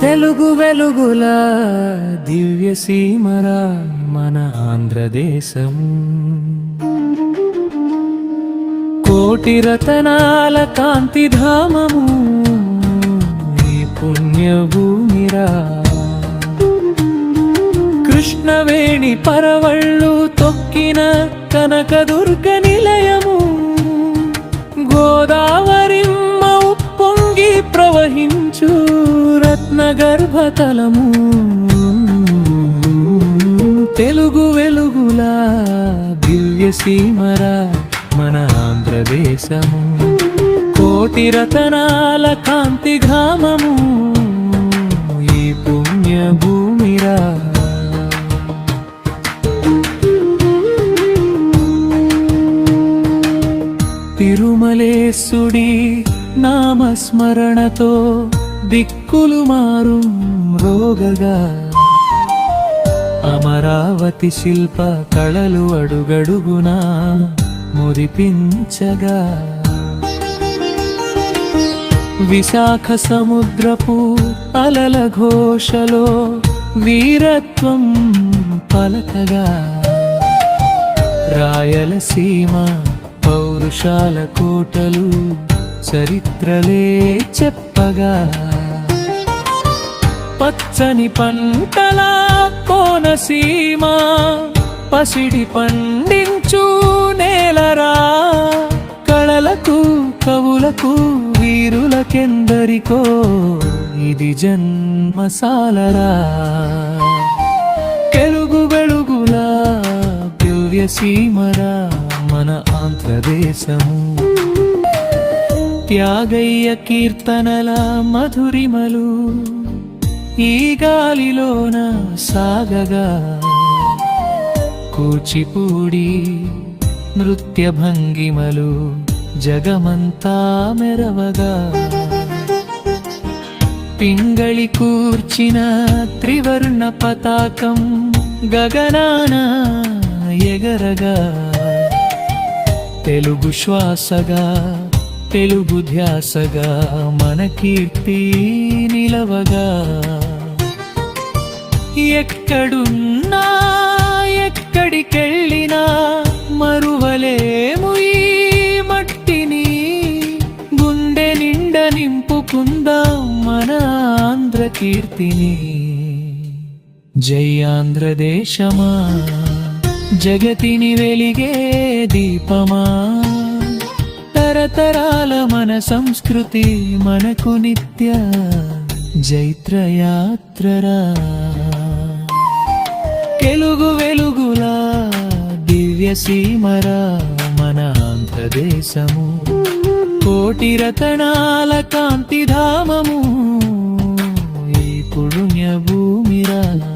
తెలుగు వెలుగుల దివ్య సీమరా మన ఆంధ్రదేశం. కోటి రతనాల కాంతి ధామము ఈ పుణ్యభూమిరా. కృష్ణవేణి పరవళ్ళు తొక్కిన కనకదుర్గ నిలయము. గోదావరిమ్మ ఉప్పొంగి ప్రవహించు రత్నగర్భతలము. తెలుగు వెలుగుల దివ్య సీమరా మన ఆంధ్రదేశము. కోటి రతనాల కాంతి ఘామము ఈ పుణ్యభూమిరా. తిరుమలేశుడి నామస్మరణతో దిక్కులు మారు రోగగా. అమరావతి శిల్ప కళలు అడుగడుగునా మురిపించగా. విశాఖ సముద్రపు అలల ఘోషలో వీరత్వం పలకగా. రాయలసీమ పౌరుషాల కోటలు చరిత్రలే చెప్పగా. పచ్చని పంటల కోనసీమ పసిడి పండించు నేలరా. కళలకు కవులకు వీరులకెందరికో ఇది జన్మసాలరా. తెలుగు వెలుగుల దివ్య సీమరా మన ఆంధ్రదేశము. త్యాగయ్య కీర్తనల మధురిమలు ఈ గాలిలోన సాగగా. కూచిపూడి నృత్య భంగిమలు జగమంతా మెరవగా. పింగళి కూర్చిన త్రివర్ణ పతాకం గగనాన ఎగరగా. తెలుగు శ్వాసగా తెలుగు ధ్యాసగా మన కీర్తి నిలవగా. ఎక్కడున్నా ఎక్కడికెళ్ళినా మరువలేము ఈ మట్టిని. గుండె నిండ నింపుకుందాం మన ఆంధ్ర కీర్తిని. జై ఆంధ్రదేశమా జగతిని వెలిగే దీపమా. తరతరాల మన సంస్కృతి మనకు నిత్య జైత్రయాత్రరా. తెలుగు వెలుగుల దివ్య సీమరా మన ఆంధ్రదేశము. కోటి రతనాల కాంతి ధామము ఈ పుణ్యభూమిరా.